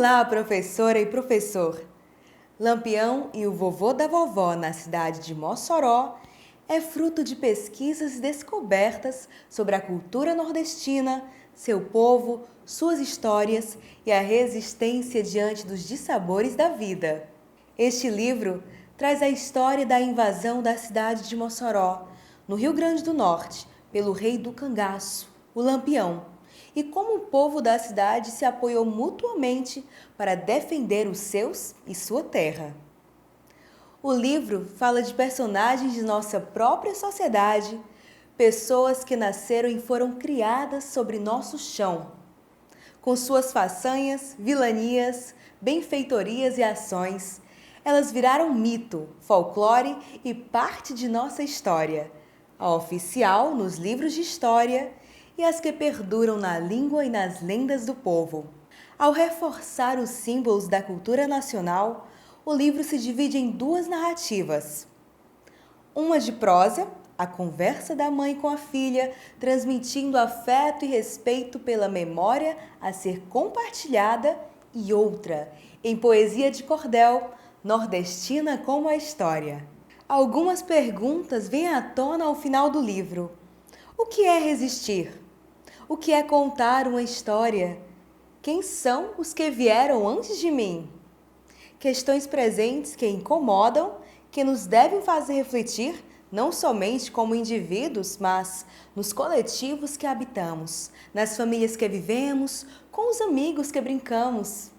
Olá, professora e professor! Lampião e o vovô da vovó na cidade de Mossoró é fruto de pesquisas e descobertas sobre a cultura nordestina, seu povo, suas histórias e a resistência diante dos dissabores da vida. Este livro traz a história da invasão da cidade de Mossoró, no Rio Grande do Norte, pelo rei do cangaço, o Lampião, e como o povo da cidade se apoiou mutuamente para defender os seus e sua terra. O livro fala de personagens de nossa própria sociedade, pessoas que nasceram e foram criadas sobre nosso chão. Com suas façanhas, vilanias, benfeitorias e ações, elas viraram mito, folclore e parte de nossa história, a oficial nos livros de história e as que perduram na língua e nas lendas do povo. Ao reforçar os símbolos da cultura nacional, o livro se divide em duas narrativas. Uma de prosa, a conversa da mãe com a filha, transmitindo afeto e respeito pela memória a ser compartilhada, e outra, em poesia de cordel, nordestina como a história. Algumas perguntas vêm à tona ao final do livro. O que é resistir? O que é contar uma história? Quem são os que vieram antes de mim? Questões presentes que incomodam, que nos devem fazer refletir, não somente como indivíduos, mas nos coletivos que habitamos, nas famílias que vivemos, com os amigos que brincamos.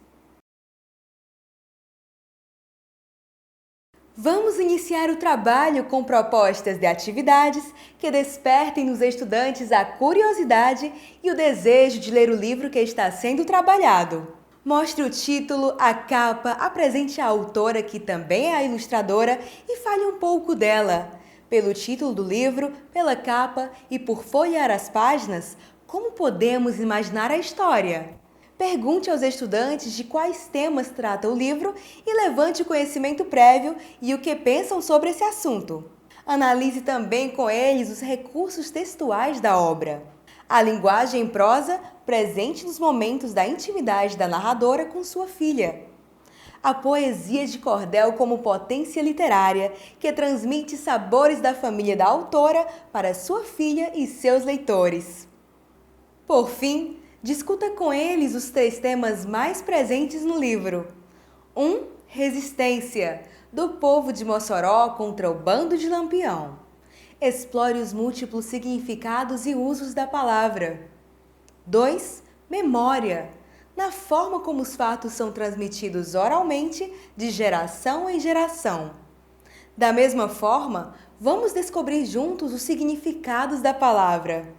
Vamos iniciar o trabalho com propostas de atividades que despertem nos estudantes a curiosidade e o desejo de ler o livro que está sendo trabalhado. Mostre o título, a capa, apresente a autora, que também é a ilustradora, e fale um pouco dela. Pelo título do livro, pela capa e por folhear as páginas, como podemos imaginar a história? Pergunte aos estudantes de quais temas trata o livro e levante o conhecimento prévio e o que pensam sobre esse assunto. Analise também com eles os recursos textuais da obra. A linguagem em prosa presente nos momentos da intimidade da narradora com sua filha. A poesia de cordel como potência literária que transmite sabores da família da autora para sua filha e seus leitores. Por fim, discuta com eles os 3 temas mais presentes no livro. 1. Resistência, do povo de Mossoró contra o bando de Lampião. Explore os múltiplos significados e usos da palavra. 2. Memória, na forma como os fatos são transmitidos oralmente de geração em geração. Da mesma forma, vamos descobrir juntos os significados da palavra.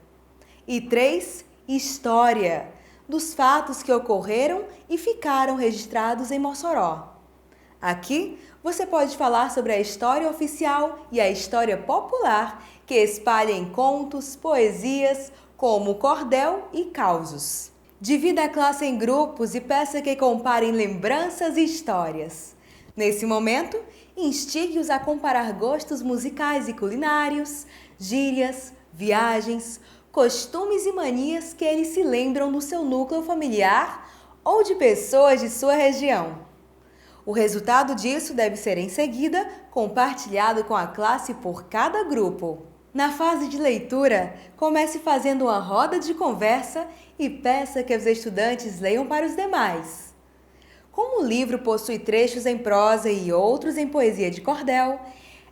E 3. História, dos fatos que ocorreram e ficaram registrados em Mossoró. Aqui você pode falar sobre a história oficial e a história popular que espalha em contos, poesias, como cordel e causos. Divida a classe em grupos e peça que comparem lembranças e histórias. Nesse momento, instigue-os a comparar gostos musicais e culinários, gírias, viagens, costumes e manias que eles se lembram do seu núcleo familiar ou de pessoas de sua região. O resultado disso deve ser em seguida compartilhado com a classe por cada grupo. Na fase de leitura, comece fazendo uma roda de conversa e peça que os estudantes leiam para os demais. Como o livro possui trechos em prosa e outros em poesia de cordel,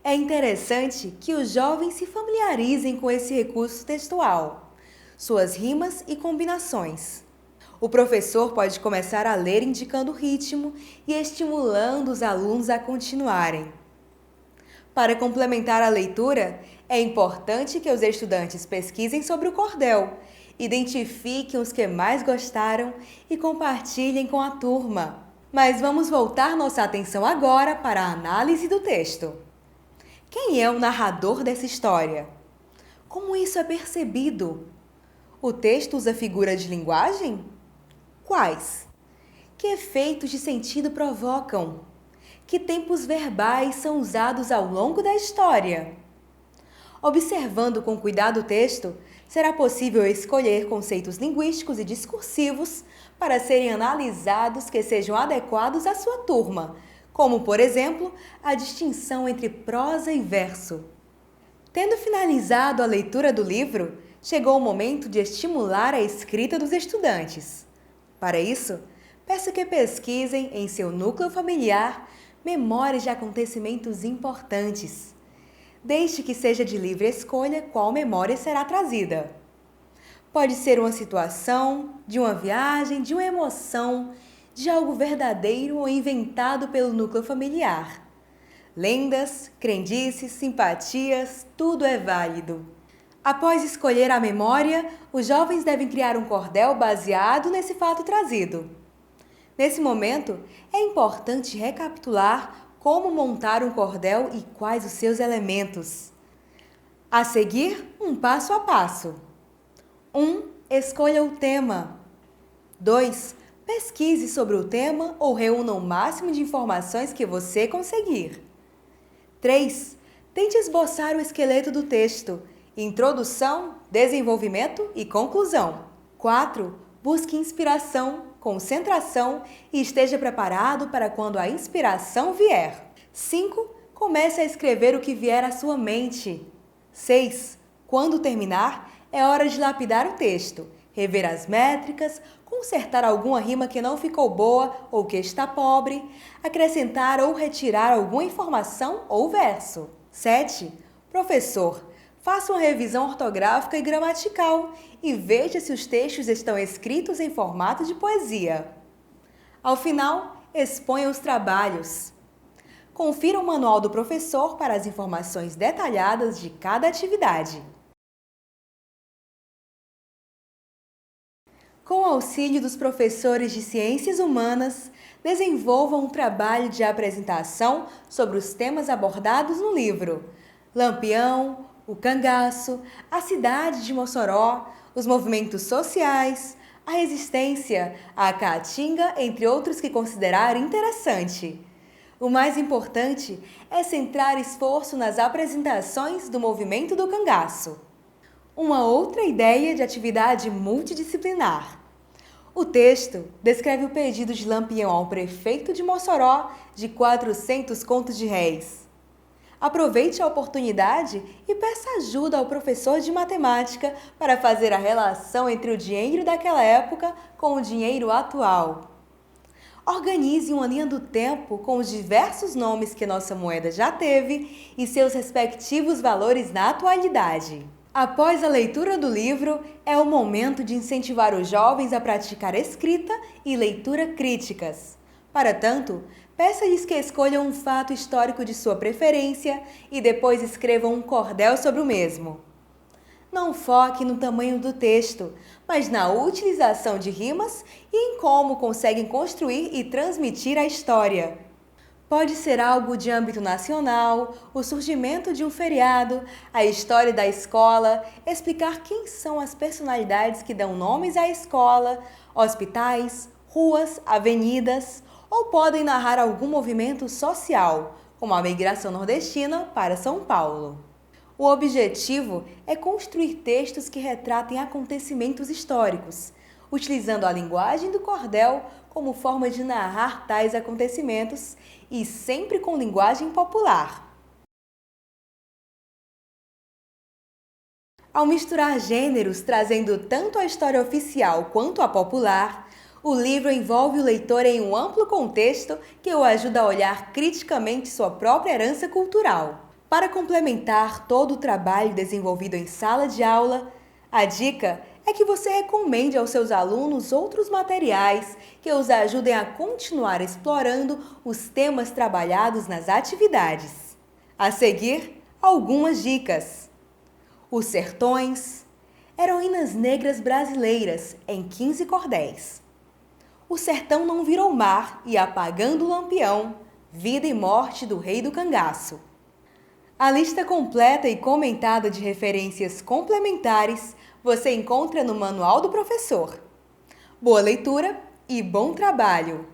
é interessante que os jovens se familiarizem com esse recurso textual, suas rimas e combinações. O professor pode começar a ler indicando o ritmo e estimulando os alunos a continuarem. Para complementar a leitura, é importante que os estudantes pesquisem sobre o cordel, identifiquem os que mais gostaram e compartilhem com a turma. Mas vamos voltar nossa atenção agora para a análise do texto. Quem é o narrador dessa história? Como isso é percebido? O texto usa figura de linguagem? Quais? Que efeitos de sentido provocam? Que tempos verbais são usados ao longo da história? Observando com cuidado o texto, Será possível escolher conceitos linguísticos e discursivos para serem analisados que sejam adequados à sua turma, como, por exemplo, a distinção entre prosa e verso. Tendo finalizado a leitura do livro, chegou o momento de estimular a escrita dos estudantes. Para isso, peço que pesquisem em seu núcleo familiar memórias de acontecimentos importantes. Deixe que seja de livre escolha qual memória será trazida. Pode ser uma situação, de uma viagem, de uma emoção, de algo verdadeiro ou inventado pelo núcleo familiar. Lendas, crendices, simpatias, tudo é válido. Após escolher a memória, os jovens devem criar um cordel baseado nesse fato trazido. Nesse momento, é importante recapitular como montar um cordel e quais os seus elementos. A seguir, um passo a passo. 1. Escolha o tema. 2. Pesquise sobre o tema ou reúna o máximo de informações que você conseguir. 3. Tente esboçar o esqueleto do texto. Introdução, desenvolvimento e conclusão. 4. Busque inspiração, concentração e esteja preparado para quando a inspiração vier. 5. Comece a escrever o que vier à sua mente. 6. Quando terminar, é hora de lapidar o texto, rever as métricas, consertar alguma rima que não ficou boa ou que está pobre, acrescentar ou retirar alguma informação ou verso. 7. Professor, faça uma revisão ortográfica e gramatical e veja se os textos estão escritos em formato de poesia. Ao final, exponha os trabalhos. Confira o manual do professor para as informações detalhadas de cada atividade. Com o auxílio dos professores de Ciências Humanas, desenvolvam um trabalho de apresentação sobre os temas abordados no livro: Lampião, o cangaço, a cidade de Mossoró, os movimentos sociais, a resistência, a caatinga, entre outros que considerarem interessante. O mais importante é centrar esforço nas apresentações do movimento do cangaço. Uma outra ideia de atividade multidisciplinar. O texto descreve o pedido de Lampião ao prefeito de Mossoró de 400 contos de réis. Aproveite a oportunidade e peça ajuda ao professor de matemática para fazer a relação entre o dinheiro daquela época com o dinheiro atual. Organize uma linha do tempo com os diversos nomes que nossa moeda já teve e seus respectivos valores na atualidade. Após a leitura do livro, é o momento de incentivar os jovens a praticar escrita e leitura críticas. Para tanto, peça-lhes que escolham um fato histórico de sua preferência e depois escrevam um cordel sobre o mesmo. Não foque no tamanho do texto, mas na utilização de rimas e em como conseguem construir e transmitir a história. Pode ser algo de âmbito nacional, o surgimento de um feriado, a história da escola, explicar quem são as personalidades que dão nomes à escola, hospitais, ruas, avenidas, ou podem narrar algum movimento social, como a migração nordestina para São Paulo. O objetivo é construir textos que retratem acontecimentos históricos, utilizando a linguagem do cordel como forma de narrar tais acontecimentos e sempre com linguagem popular. Ao misturar gêneros, trazendo tanto a história oficial quanto a popular, o livro envolve o leitor em um amplo contexto que o ajuda a olhar criticamente sua própria herança cultural. Para complementar todo o trabalho desenvolvido em sala de aula, a dica é que você recomende aos seus alunos outros materiais que os ajudem a continuar explorando os temas trabalhados nas atividades. A seguir, algumas dicas. Os Sertões, Heroínas Negras Brasileiras, em 15 cordéis. O Sertão Não Virou Mar e Apagando o Lampião, Vida e Morte do Rei do Cangaço. A lista completa e comentada de referências complementares você encontra no Manual do Professor. Boa leitura e bom trabalho!